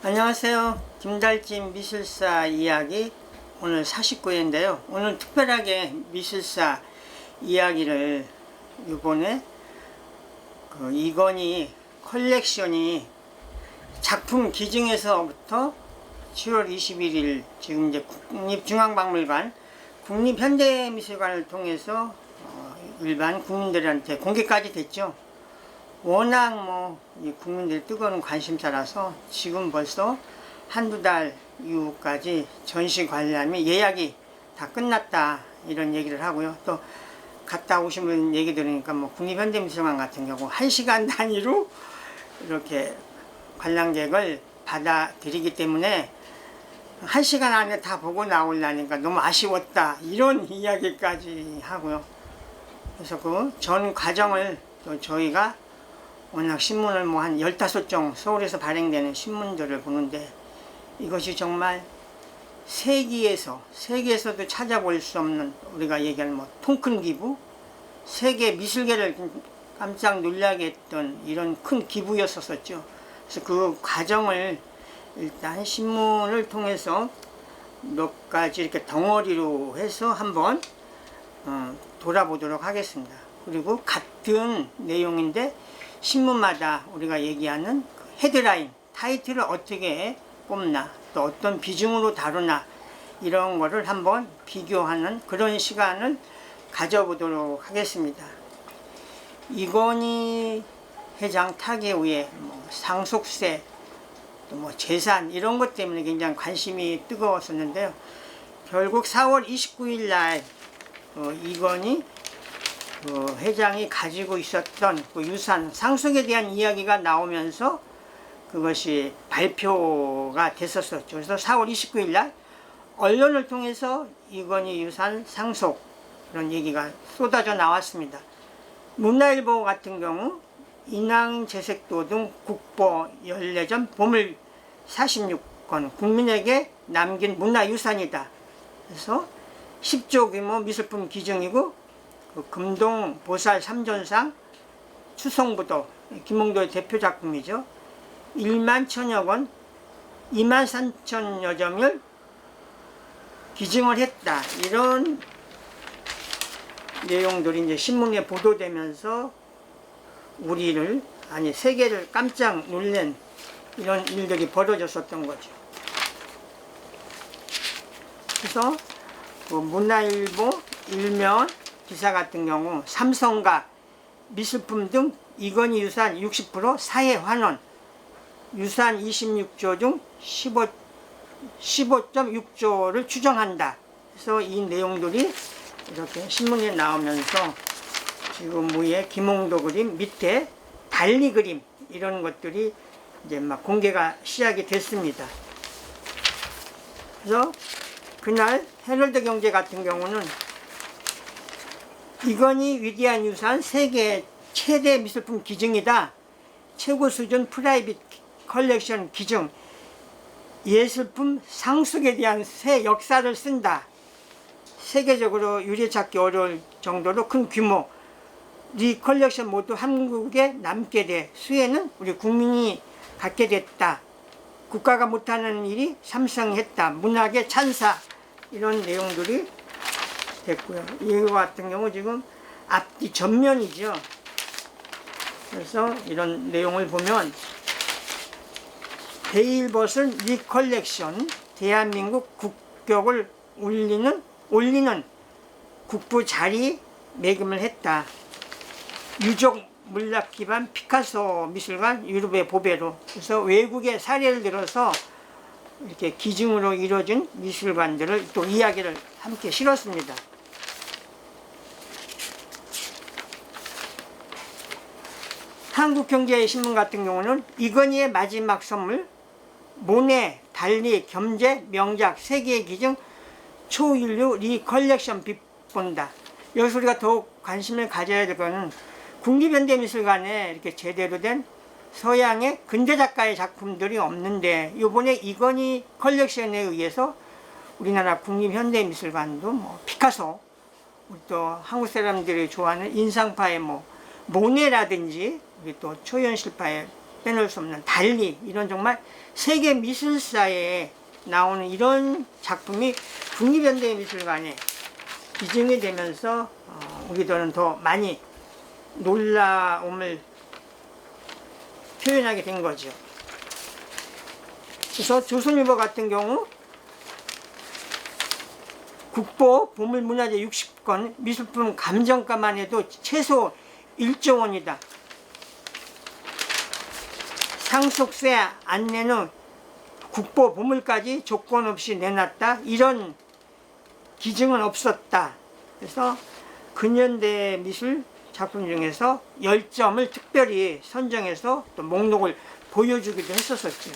안녕하세요. 김달진 미술사 이야기 오늘 49회인데요. 오늘 특별하게 미술사 이야기를 이번에 이건희 컬렉션이 작품 기증에서부터 7월 21일 지금 이제 국립중앙박물관 국립현대미술관을 통해서 일반 국민들한테 공개까지 됐죠. 워낙 국민들의 뜨거운 관심사라서 지금 벌써 한두 달 이후까지 전시 관람이 예약이 다 끝났다 이런 얘기를 하고요. 또 갔다 오신 분 얘기 들으니까 국립현대미술관 같은 경우 1시간 단위로 이렇게 관람객을 받아들이기 때문에 1시간 안에 다 보고 나오려니까 너무 아쉬웠다 이런 이야기까지 하고요. 그래서 그 전 과정을 또 저희가 워낙 신문을 한 15종 서울에서 발행되는 신문들을 보는데 이것이 정말 세계에서도 찾아볼 수 없는 우리가 얘기하는 통큰 기부, 세계 미술계를 깜짝 놀라게 했던 이런 큰 기부였었죠. 그래서 그 과정을 일단 신문을 통해서 몇 가지 이렇게 덩어리로 해서 한번 돌아보도록 하겠습니다. 그리고 같은 내용인데 신문마다 우리가 얘기하는 헤드라인, 타이틀을 어떻게 뽑나, 또 어떤 비중으로 다루나 이런 거를 한번 비교하는 그런 시간을 가져보도록 하겠습니다. 이건희 회장 타계 후에 상속세, 또 재산 이런 것 때문에 굉장히 관심이 뜨거웠었는데요. 결국 4월 29일 날 이건희 회장이 가지고 있었던 그 유산 상속에 대한 이야기가 나오면서 그것이 발표가 됐었죠. 그래서 4월 29일 날 언론을 통해서 이건희 유산 상속 그런 얘기가 쏟아져 나왔습니다. 문화일보 같은 경우 인왕제색도 등 국보 연례전 보물 46건 국민에게 남긴 문화유산이다. 그래서 10조 규모 미술품 기증이고 금동 보살 삼존상 추송부도 김홍도의 대표 작품이죠. 1만 1,000여 권, 2만 3천여 점을 기증을 했다. 이런 내용들이 이제 신문에 보도되면서 우리를 세계를 깜짝 놀란 이런 일들이 벌어졌었던 거죠. 그래서 문화일보 일면 기사 같은 경우 삼성가 미술품 등 이건희 유산 60% 사회 환원, 유산 26조 중 15.6조를 추정한다. 그래서 이 내용들이 이렇게 신문에 나오면서 지금 위에 김홍도 그림, 밑에 달리 그림 이런 것들이 이제 공개가 시작이 됐습니다. 그래서 그날 헤럴드 경제 같은 경우는 이건희 위대한 유산 세계 최대 미술품 기증이다. 최고 수준 프라이빗 컬렉션 기증. 예술품 상속에 대한 새 역사를 쓴다. 세계적으로 유례찾기 어려울 정도로 큰 규모. 이 컬렉션 모두 한국에 남게 돼. 수혜는 우리 국민이 갖게 됐다. 국가가 못하는 일이 삼성했다. 문학의 찬사. 이런 내용들이 됐고요. 이거 같은 경우 지금 앞뒤 전면이죠. 그래서 이런 내용을 보면 베일벗은 이 컬렉션 대한민국 국격을 올리는 국부 자리 매김을 했다. 유적 물리학 기반 피카소 미술관 유럽의 보배로. 그래서 외국의 사례를 들어서 이렇게 기증으로 이루어진 미술관들을 또 이야기를 함께 실었습니다. 한국경제신문 같은 경우는 이건희의 마지막 선물 모네, 달리, 겸재, 명작, 세계의 기증, 초인류 리컬렉션 빛본다. 여기서 우리가 더욱 관심을 가져야 될 것은 국립현대미술관에 이렇게 제대로 된 서양의 근대 작가의 작품들이 없는데 이번에 이건희 컬렉션에 의해서 우리나라 국립현대미술관도 피카소, 또 한국 사람들이 좋아하는 인상파의 모네라든지 우리 또 초현실파의 빼놓을 수 없는 달리 이런 정말 세계 미술사에 나오는 이런 작품이 국립현대미술관에 기증이 되면서 우리들은 더 많이 놀라움을 표현하게 된 거죠. 그래서 조선일보 같은 경우 국보 보물문화재 60건, 미술품 감정가만 해도 최소 1조 원이다. 상속세 안내는 국보 보물까지 조건 없이 내놨다. 이런 기증은 없었다. 그래서 근현대 미술 작품 중에서 10점을 특별히 선정해서 또 목록을 보여주기도 했었죠.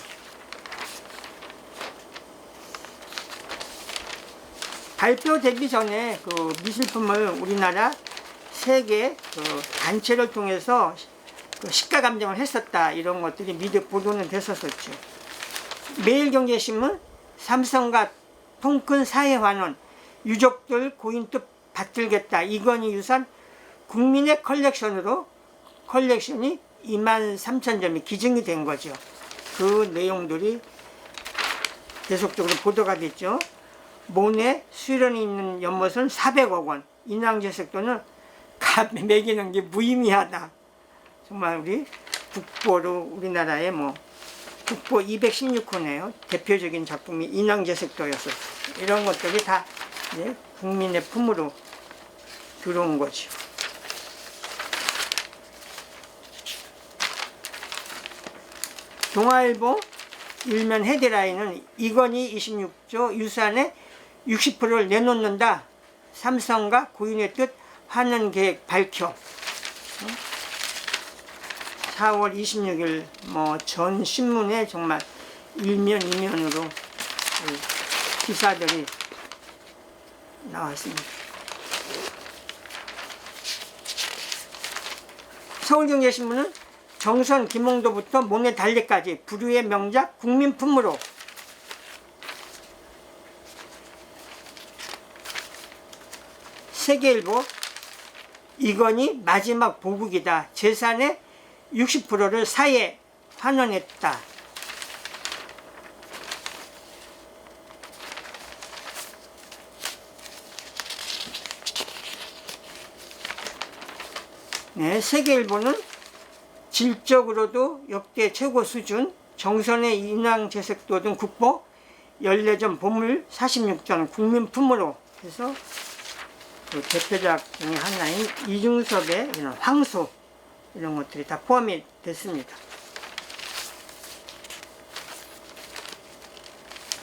발표되기 전에 그 미술품을 우리나라 세계 그 단체를 통해서 그 시가 감정을 했었다. 이런 것들이 미디어 보도는 됐었죠. 매일경제신문 삼성과 통큰 사회환원 유족들 고인뜻 받들겠다. 이건희 유산 국민의 컬렉션으로 컬렉션이 23,000점이 기증이 된 거죠. 그 내용들이 계속적으로 보도가 됐죠. 모네 수련이 있는 연못은 400억 원, 인왕제색도는 값 매기는 게 무의미하다. 정말 우리 국보로 우리나라의 뭐 국보 216호네요. 대표적인 작품이 인왕제색도였어요. 이런 것들이 다 이제 국민의 품으로 들어온 거죠. 동아일보 일면 헤드라인은 이건희 26조 유산의 60%를 내놓는다. 삼성과 고인의 뜻 환원 계획 밝혀. 4월 26일 뭐 전 신문에 정말 일면 이면으로 기사들이 나왔습니다. 서울경제신문은 정선 김홍도부터 모네 달리까지 부류의 명작 국민품으로. 세계일보 이건희 마지막 보국이다. 재산의 60%를 사회에 환원했다. 네, 세계일보는 질적으로도 역대 최고 수준, 정선의 인왕제색도 등 국보 14점, 보물 46점 국민품으로 해서 그 대표작 중에 하나인 이중섭의 이런 황소 이런 것들이 다 포함이 됐습니다.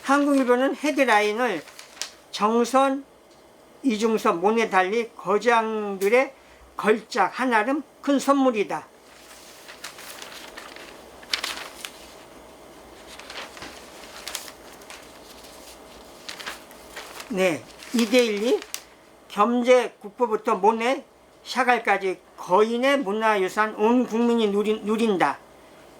한국일보는 헤드라인을 정선, 이중섭, 모네 달리 거장들의 걸작 한아름 큰 선물이다. 네, 이데일리 겸재 국보부터 모네 샤갈까지 거인의 문화유산 온 국민이 누린다.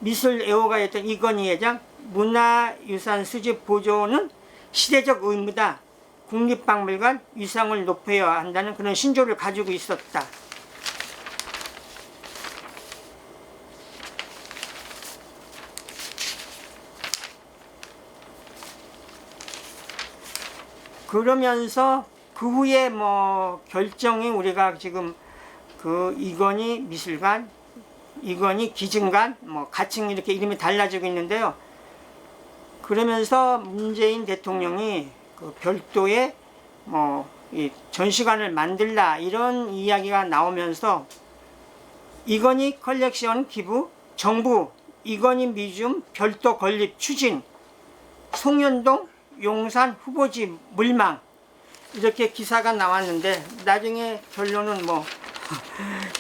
미술 애호가였던 이건희 회장 문화유산 수집 보존은 시대적 의무다. 국립박물관 위상을 높여야 한다는 그런 신조를 가지고 있었다. 그러면서 그 후에 뭐 결정이 우리가 지금 그 이건희 미술관, 이건희 기증관, 뭐 가칭 이렇게 이름이 달라지고 있는데요. 그러면서 문재인 대통령이 그 별도의 뭐 이 전시관을 만들라 이런 이야기가 나오면서 이건희 컬렉션 기부, 정부 이건희 뮤지엄 별도 건립 추진, 송현동 용산 후보지 물망 이렇게 기사가 나왔는데 나중에 결론은 뭐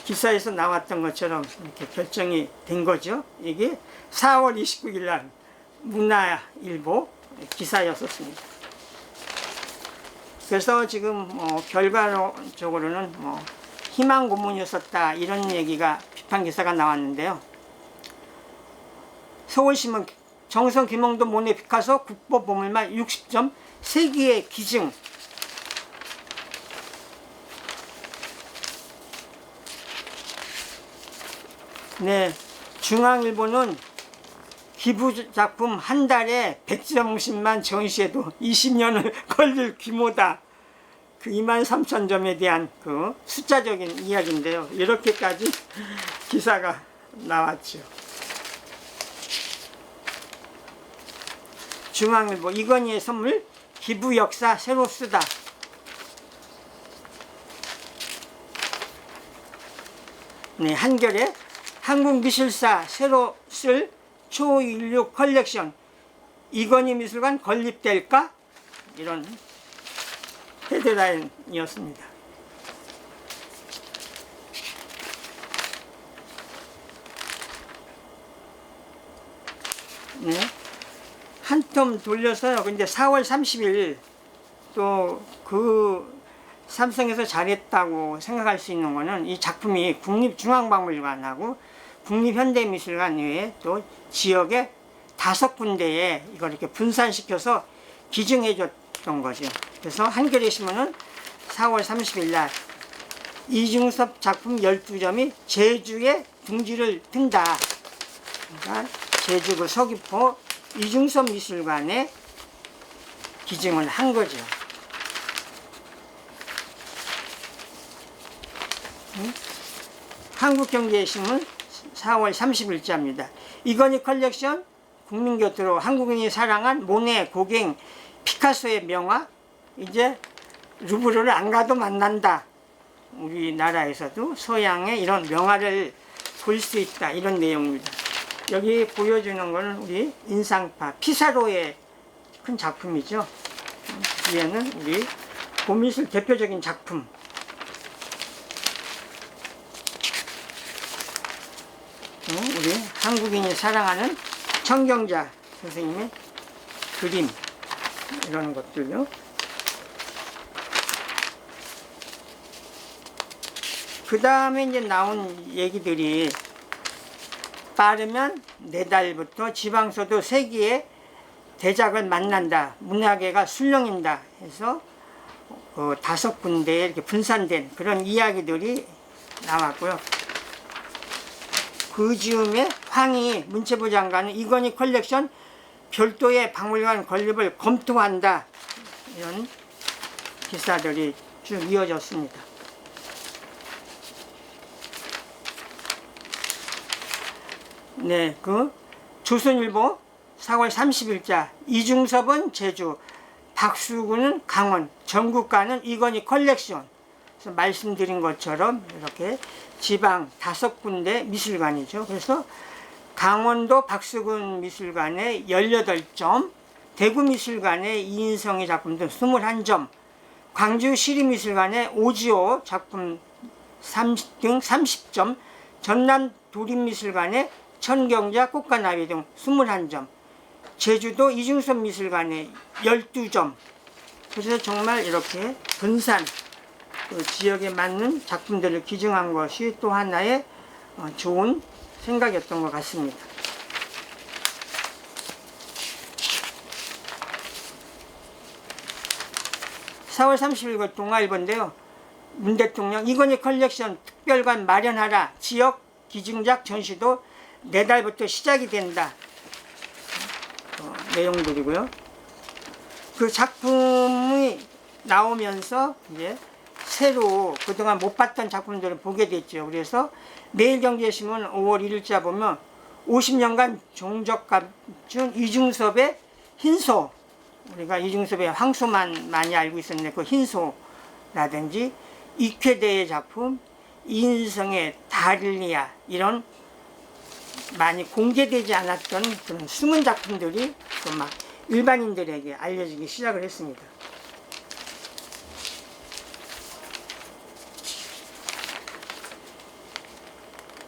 기사에서 나왔던 것처럼 이렇게 결정이 된 거죠. 이게 4월 29일 날 문화일보 기사였었습니다. 그래서 지금 결과적으로는 뭐 희망 고문이었었다 이런 얘기가 비판 기사가 나왔는데요. 서울신문 정선 김홍도 모네 피카소 국보 보물만 60점 세기의 기증. 네, 중앙일보는 기부 작품 한 달에 100점씩만 전시해도 20년을 걸릴 규모다. 그 23,000점에 대한 그 숫자적인 이야기인데요. 이렇게까지 기사가 나왔죠. 중앙일보 이건희의 선물 기부 역사 새로 쓰다. 네, 한겨레 한국미술사 새로 쓸 초인류 컬렉션 이건희 미술관 건립될까? 이런 헤드라인이었습니다. 네. 한 텀 돌려서요. 근데 4월 30일 또 그 삼성에서 잘했다고 생각할 수 있는 거는 이 작품이 국립중앙박물관하고 국립현대미술관 외에 또 지역에 5군데에 이걸 이렇게 분산시켜서 기증해 줬던 거죠. 그래서 한겨레 신문은 4월 30일 날 이중섭 작품 12점이 제주에 둥지를 든다. 그러니까 제주 그 서귀포 이중섭 미술관에 기증을 한 거죠. 한국경제신문 4월 30일자입니다. 이건희 컬렉션 국민 곁으로 한국인이 사랑한 모네, 고갱, 피카소의 명화 이제 루브르를 안 가도 만난다. 우리나라에서도 서양의 이런 명화를 볼 수 있다. 이런 내용입니다. 여기 보여주는 거는 우리 인상파 피사로의 큰 작품이죠. 뒤에는 우리 고미술 대표적인 작품. 우리 한국인이 사랑하는 청경자 선생님의 그림 이런 것들요. 그 다음에 이제 나온 얘기들이 빠르면 내달부터 지방서도 3개의 대작을 만난다. 문화계가 술렁인다 해서 5군데에 이렇게 분산된 그런 이야기들이 나왔고요. 그 즈음에 황희 문체부 장관은 이건희 컬렉션 별도의 박물관 건립을 검토한다. 이런 기사들이 쭉 이어졌습니다. 네, 그 조선일보 4월 30일자 이중섭은 제주, 박수근은 강원, 전국가는 이건희 컬렉션. 그래서 말씀드린 것처럼 이렇게 지방 5군데 미술관이죠. 그래서 강원도 박수근 미술관에 18점, 대구 미술관에 이인성의 작품들 21점, 광주 시립미술관에 오지호 작품 등 30점, 전남 도립미술관에 천경자 꽃가나비 등 21점, 제주도 이중섭 미술관에 12점. 그래서 정말 이렇게 분산 그 지역에 맞는 작품들을 기증한 것이 또 하나의 좋은 생각이었던 것 같습니다. (4월 30일) 동아일보인데요. 문 대통령 이건희 컬렉션 특별관 마련하라. 지역 기증작 전시도 내달부터 시작이 된다. 내용들이고요. 그 작품이 나오면서 이제 새로 그동안 못 봤던 작품들을 보게 됐죠. 그래서 매일경제신문 5월 1일자 보면 50년간 종적값준 이중섭의 흰소, 우리가 이중섭의 황소만 많이 알고 있었는데 그 흰소라든지 익회대의 작품 이인성의 다릴리아 이런 많이 공개되지 않았던 그런 숨은 작품들이 또 막 일반인들에게 알려지기 시작을 했습니다.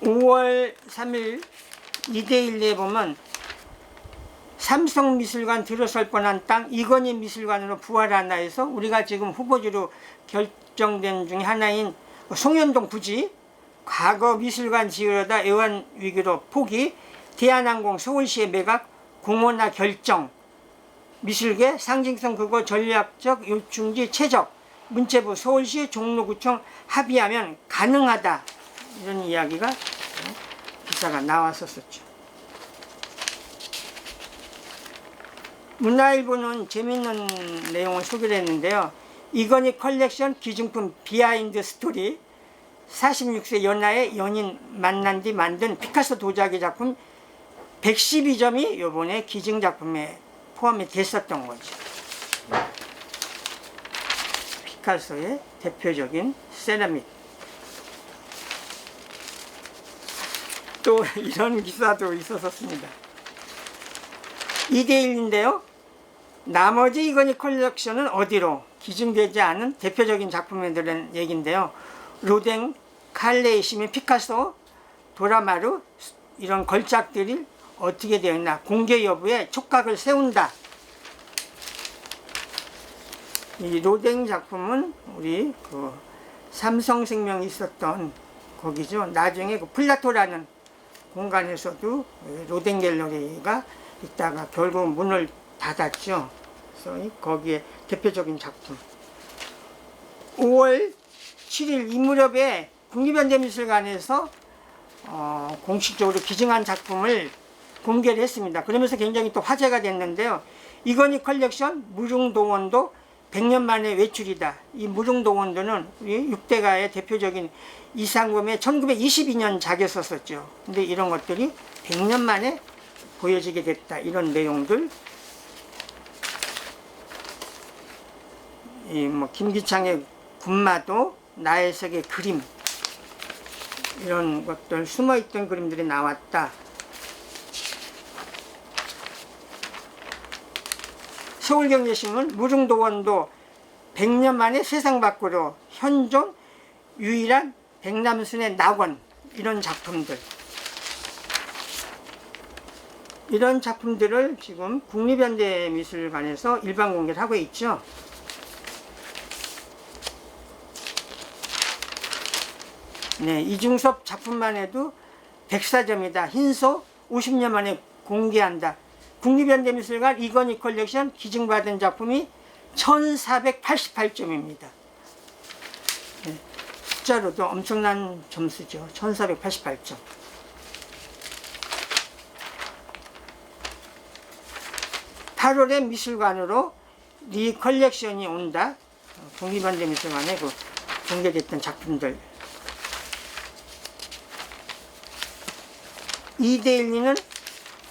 (5월 3일) 이데일리에 보면 삼성미술관 들어설 뻔한 땅 이건희 미술관으로 부활하나 해서 우리가 지금 후보지로 결정된 중에 하나인 송현동 부지 과거 미술관 지으려다 애완 위기로 포기, 대한항공 서울시의 매각, 공원화 결정, 미술계 상징성 그거 전략적 요충지 최적, 문체부 서울시 종로구청 합의하면 가능하다. 이런 이야기가 기사가 나왔었죠. 문화일보는 재밌는 내용을 소개를 했는데요. 이건희 컬렉션 기증품 비하인드 스토리, 46세 연하의 연인 만난 뒤 만든 피카소 도자기 작품 112점이 요번에 기증작품에 포함이 됐었던 거죠. 피카소의 대표적인 세라믹. 또 이런 기사도 있었습니다. 2대1인데요. 나머지 이건희 컬렉션은 어디로? 기증되지 않은 대표적인 작품들은 얘기인데요. 로댕, 칼레이시미, 피카소, 도라마루 이런 걸작들이 어떻게 되어 있나 공개 여부에 촉각을 세운다. 이 로댕 작품은 우리 그 삼성생명이 있었던 거기죠. 나중에 그 플라토라는 공간에서도 로댕 갤러리가 있다가 결국 문을 닫았죠. 그래서 거기에 대표적인 작품. 5월 7일 이 무렵에 국립현대미술관에서 공식적으로 기증한 작품을 공개를 했습니다. 그러면서 굉장히 또 화제가 됐는데요. 이건희 컬렉션 무릉도원도 100년 만에 외출이다. 이 무릉도원도는 우리 6대가의 대표적인 이상금의 1922년 작이었었죠. 근데 이런 것들이 100년 만에 보여지게 됐다. 이런 내용들. 김기창의 군마도, 나혜석의 그림, 이런 것들 숨어있던 그림들이 나왔다. 서울경제신문 무릉도원도 100년 만에 세상 밖으로 현존 유일한 백남순의 낙원, 이런 작품들. 이런 작품들을 지금 국립현대미술관에서 일반 공개를 하고 있죠. 네, 이중섭 작품만 해도 104점이다. 흰소 50년 만에 공개한다. 국립현대미술관 이건희 컬렉션 기증받은 작품이 1488점입니다. 네, 숫자로도 엄청난 점수죠. 1488점. 8월에 미술관으로 리 컬렉션이 온다. 국립현대미술관에 그 공개됐던 작품들. 2대1은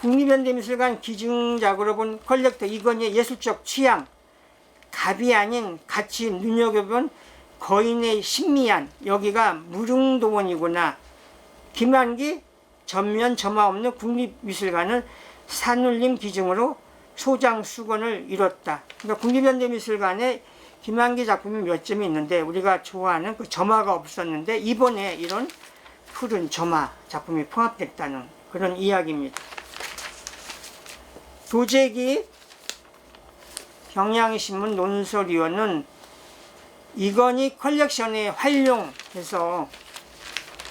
국립현대미술관 기증작으로 본 컬렉터 이건희의 예술적 취향, 갑이 아닌 같이 눈여겨본 거인의 신미한, 여기가 무릉도원이구나. 김한기 전면 점화 없는 국립미술관은 산울림 기증으로 소장 수건을 이뤘다. 그러니까 국립현대미술관에 김한기 작품이 몇 점이 있는데 우리가 좋아하는 그 점화가 없었는데 이번에 이런 푸른 점화 작품이 포함됐다는 그런 이야기입니다. 도재기 경향신문 논설위원은 이건희 컬렉션에 활용해서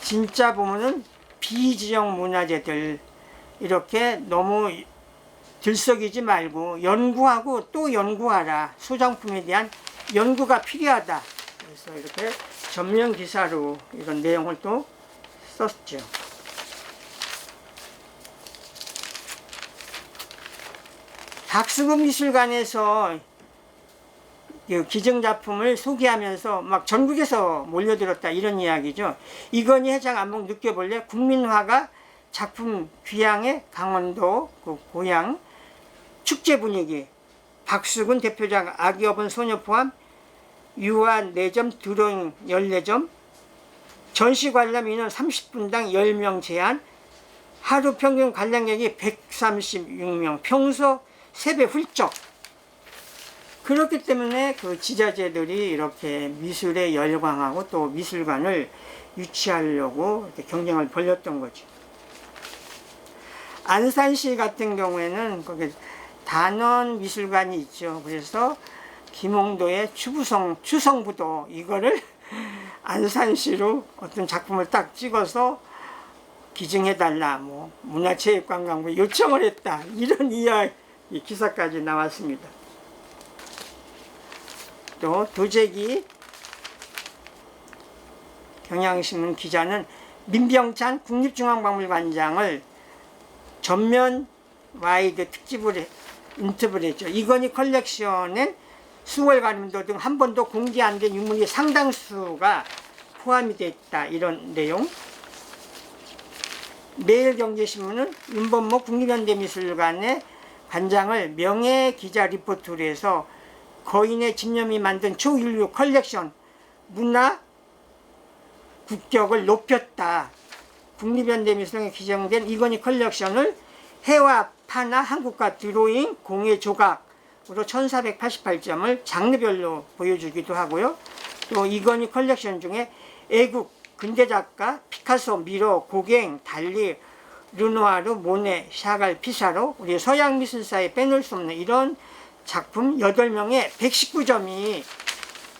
진짜 보면은 비지역 문화재들 이렇게 너무 들썩이지 말고 연구하고 또 연구하라. 소장품에 대한 연구가 필요하다. 그래서 이렇게 전면 기사로 이런 내용을 또 썼죠. 박수근 미술관에서 기증작품을 소개하면서 막 전국에서 몰려들었다 이런 이야기죠. 이건희 회장 안목 느껴볼래? 국민화가 작품 귀향의 강원도 그 고향 축제 분위기. 박수근 대표작 아기여분 소녀 포함 유화 4점, 드로잉 14점, 전시 관람 인원 30분당 10명 제한, 하루 평균 관람객이 136명, 평소 3배 훌쩍. 그렇기 때문에 그 지자체들이 이렇게 미술에 열광하고 또 미술관을 유치하려고 이렇게 경쟁을 벌였던 거죠. 안산시 같은 경우에는 거기 단원 미술관이 있죠. 그래서 김홍도의 추성부도 이거를 안산시로 어떤 작품을 딱 찍어서 기증해달라, 뭐 문화체육관광부 요청을 했다, 이런 이야기 기사까지 나왔습니다. 또 도재기 경향신문 기자는 민병찬 국립중앙박물관장을 전면 와이드 특집을 인터뷰를 했죠. 이건희 컬렉션엔 수월 가림도 등 한 번도 공개 안 된 유물이 상당수가 포함이 됐다. 이런 내용. 매일경제신문은 윤범모 국립현대미술관의 관장을 명예기자 리포트로 해서 거인의 집념이 만든 초인류 컬렉션 문화 국격을 높였다. 국립현대미술관에 기증된 이건희 컬렉션을 해와 파나 한국과 드로잉, 공예 조각으로 1488점을 장르별로 보여주기도 하고요. 또 이건희 컬렉션 중에 애국, 근대작가, 피카소, 미로, 고갱, 달리, 르누아르, 모네, 샤갈, 피사로 우리 서양 미술사에 빼놓을 수 없는 이런 작품 8명의 119점이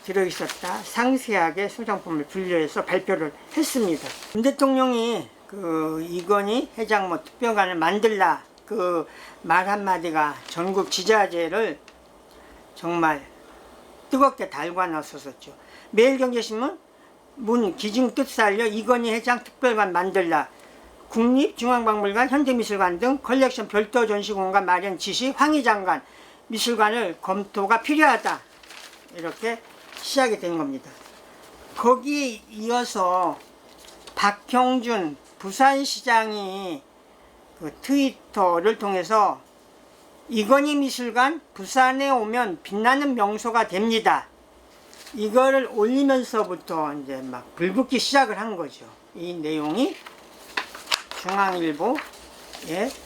들어있었다. 상세하게 소장품을 분류해서 발표를 했습니다. 윤 대통령이 그 이건희 해장모 특별관을 만들라 그 말 한마디가 전국 지자재를 정말 뜨겁게 달궈 놨었죠. 매일경제신문 문 기증 뜻 살려 이건희 회장 특별관 만들라 국립중앙박물관 현대미술관 등 컬렉션 별도 전시공간 마련 지시 황희 장관 미술관을 검토가 필요하다. 이렇게 시작이 된 겁니다. 거기에 이어서 박형준 부산시장이 그 트위터를 통해서 이건희 미술관 부산에 오면 빛나는 명소가 됩니다. 이거를 올리면서부터 이제 막 불붙기 시작을 한 거죠. 이 내용이 중앙일보에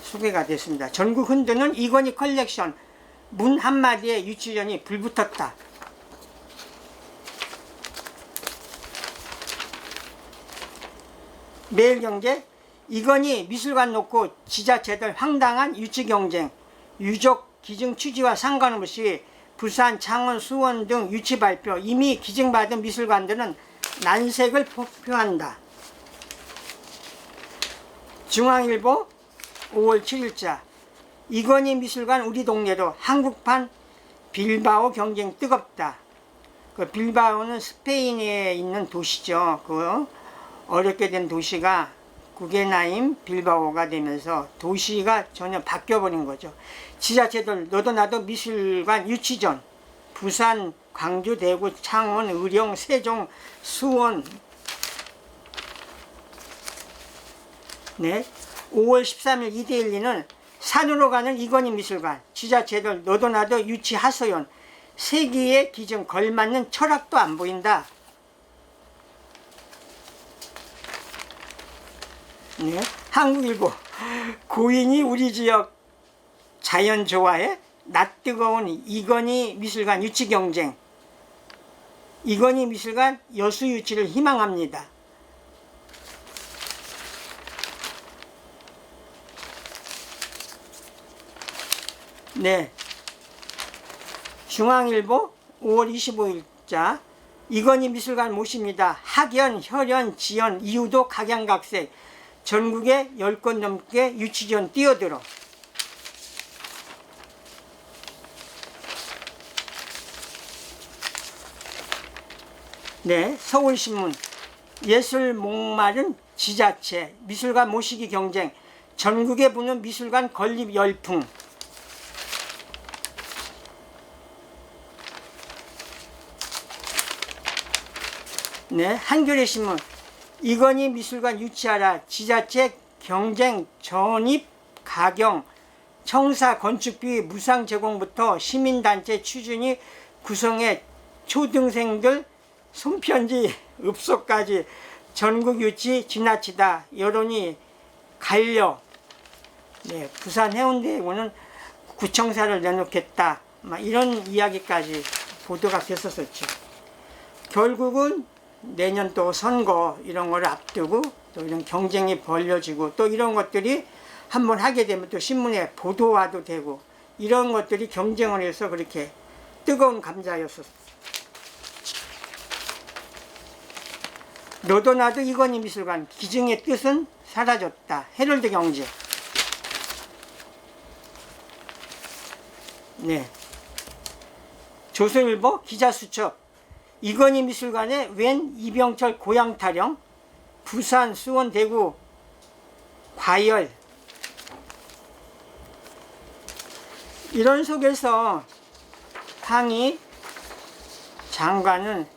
소개가 됐습니다. 전국 흔드는 이건희 컬렉션 문 한마디에 유치전이 불붙었다. 매일경제 이건희 미술관 놓고 지자체들 황당한 유치 경쟁 유족 기증 취지와 상관없이 부산, 창원, 수원 등 유치 발표 이미 기증받은 미술관들은 난색을 표한다. 중앙일보 5월 7일자 이건희 미술관 우리 동네로 한국판 빌바오 경쟁 뜨겁다. 그 빌바오는 스페인에 있는 도시죠. 그 어렵게 된 도시가 구게나임 빌바오가 되면서 도시가 전혀 바뀌어버린 거죠. 지자체들 너도 나도 미술관 유치전 부산, 광주, 대구, 창원, 의령, 세종, 수원 네. 5월 13일 이데일리는 산으로 가는 이건희 미술관 지자체들 너도 나도 유치 하소연 세계의 기준 걸맞는 철학도 안 보인다. 네. 한국일보 고인이 우리 지역 자연 좋아해? 낯 뜨거운 이건희 미술관 유치 경쟁 이건희 미술관 여수 유치를 희망합니다. 네. 중앙일보 5월 25일자 이건희 미술관 모십니다. 학연, 혈연, 지연, 이유도 각양각색 전국에 10건 넘게 유치전 뛰어들어. 네, 서울신문 예술 목마른 지자체 미술관 모시기 경쟁 전국에 부는 미술관 건립 열풍. 네, 한겨레신문 이건희 미술관 유치하라 지자체 경쟁 전입 가경 청사 건축비 무상 제공부터 시민단체 추진이 구성해 초등생들 손편지 읍소까지 전국 유치 지나치다 여론이 갈려. 네, 부산 해운대에는 구청사를 내놓겠다 막 이런 이야기까지 보도가 됐었었죠. 결국은 내년 또 선거 이런 걸 앞두고 또 이런 경쟁이 벌려지고 또 이런 것들이 한번 하게 되면 또 신문에 보도화도 되고 이런 것들이 경쟁을 해서 그렇게 뜨거운 감자였었어. 너도 나도 이건희 미술관 기증의 뜻은 사라졌다. 헤럴드 경제. 네. 조선일보 기자수첩 이건희 미술관에 웬 이병철 고향 타령 부산, 수원, 대구 과열 이런 속에서 항의 장관은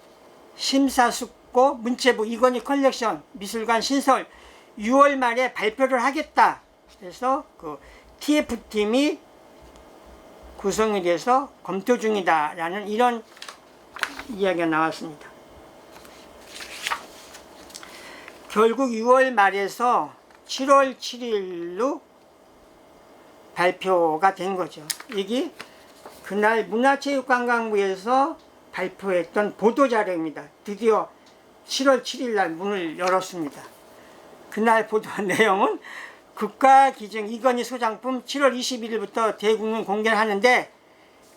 심사숙고 문체부 이건희 컬렉션 미술관 신설 6월 말에 발표를 하겠다. 그래서 그 TF팀이 구성이 돼서 검토 중이다라는 이런 이야기가 나왔습니다. 결국 6월 말에서 7월 7일로 발표가 된 거죠. 이게 그날 문화체육관광부에서 발표했던 보도자료입니다. 드디어 7월 7일 날 문을 열었습니다. 그날 보도한 내용은 국가기증 이건희 소장품 7월 21일부터 대국민 공개를 하는데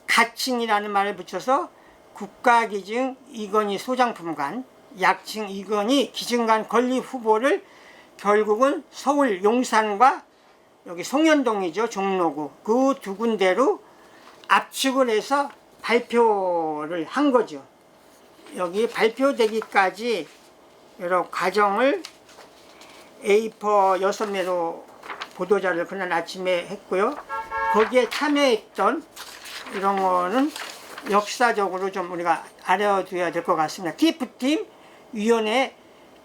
가칭이라는 말을 붙여서 국가기증 이건희 소장품관, 약칭 이건희 기증관 건립 후보를 결국은 서울 용산과 여기 송현동이죠. 종로구 그 두 군데로 압축을 해서 발표를 한 거죠. 여기 발표되기까지 여러 과정을 A4 6매로 보도자를 그날 아침에 했고요. 거기에 참여했던 이런 거는 역사적으로 좀 우리가 알아둬야 될 것 같습니다. TF팀 위원회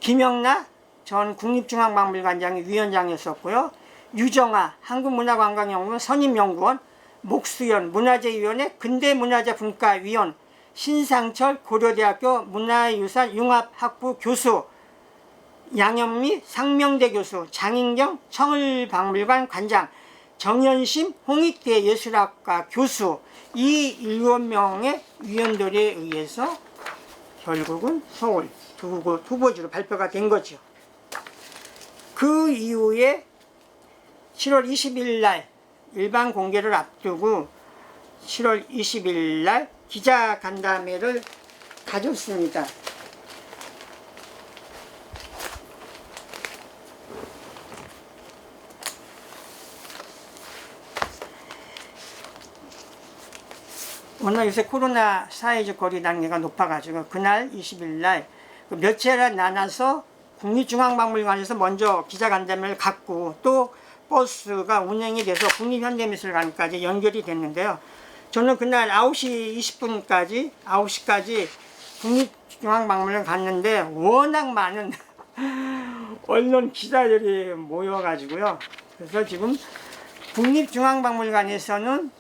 김영나 전 국립중앙박물관장이 위원장이었었고요. 유정아 한국문화관광연구원 선임연구원, 목수연 문화재위원회 근대문화재분과위원, 신상철 고려대학교 문화유산 융합학부 교수, 양현미 상명대 교수, 장인경 청을박물관 관장, 정현심 홍익대 예술학과 교수, 이 7명의 위원들에 의해서 결국은 서울 두 곳 후보지로 발표가 된 거죠. 그 이후에 7월 20일 날 일반 공개를 앞두고 7월 20일 날 기자간담회를 가졌습니다. 워낙 요새 코로나 사회적 거리 단계가 높아가지고 그날 20일 날 며칠에 나눠서 국립중앙박물관에서 먼저 기자간담회를 갖고 또 버스가 운행이 돼서 국립현대미술관까지 연결이 됐는데요. 저는 그날 9시 20분까지 9시까지 국립중앙박물관 갔는데 워낙 많은 언론 기자들이 모여가지고요. 그래서 지금 국립중앙박물관에서는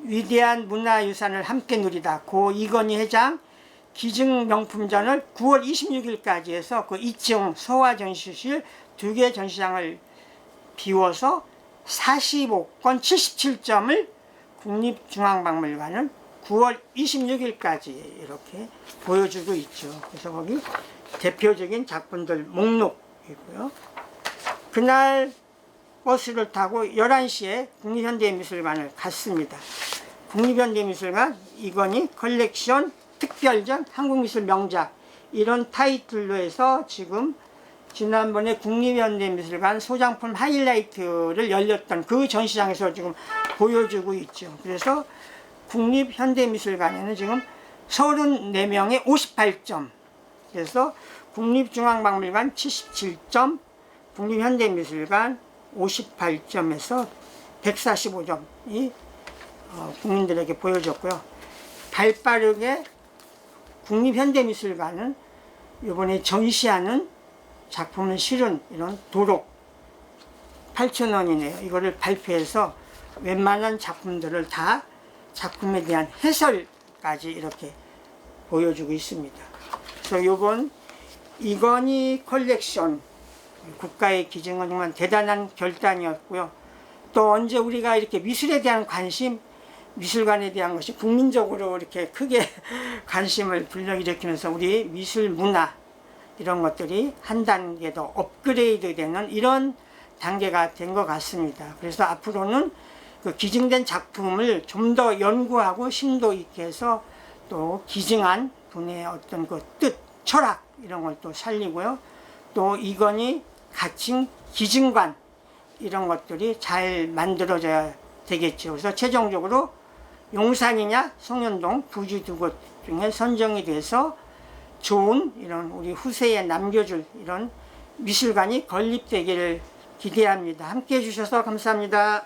위대한 문화유산을 함께 누리다 고 이건희 회장 기증명품전을 9월 26일까지 해서 그 2층 소화전시실 2개 전시장을 비워서 45건 77점을 국립중앙박물관은 9월 26일까지 이렇게 보여주고 있죠. 그래서 거기 대표적인 작품들 목록이고요. 그날 버스를 타고 11시에 국립현대미술관을 갔습니다. 국립현대미술관 이건희 컬렉션 특별전 한국미술 명작 이런 타이틀로 해서 지금 지난번에 국립현대미술관 소장품 하이라이트를 열렸던 그 전시장에서 지금 보여주고 있죠. 그래서 국립현대미술관에는 지금 34명에 58점, 그래서 국립중앙박물관 77점, 국립현대미술관 58점에서 145점이 국민들에게 보여줬고요. 발빠르게 국립현대미술관은 이번에 전시하는 작품을 실은 이런 도록 8,000원이네요. 이거를 발표해서 웬만한 작품들을 다 작품에 대한 해설까지 이렇게 보여주고 있습니다. 그래서 이번 이건희 컬렉션 국가의 기증은 정말 대단한 결단이었고요. 또 언제 우리가 이렇게 미술에 대한 관심, 미술관에 대한 것이 국민적으로 이렇게 크게 관심을 불러일으키면서 우리 미술 문화 이런 것들이 한 단계 더 업그레이드 되는 이런 단계가 된 것 같습니다. 그래서 앞으로는 그 기증된 작품을 좀 더 연구하고 심도 있게 해서 또 기증한 분의 어떤 그 뜻, 철학 이런 걸 또 살리고요. 또 이건희 가칭 기증관 이런 것들이 잘 만들어져야 되겠죠. 그래서 최종적으로 용산이냐 송현동 부지 두 곳 중에 선정이 돼서 좋은 이런 우리 후세에 남겨줄 이런 미술관이 건립되기를 기대합니다. 함께 해주셔서 감사합니다.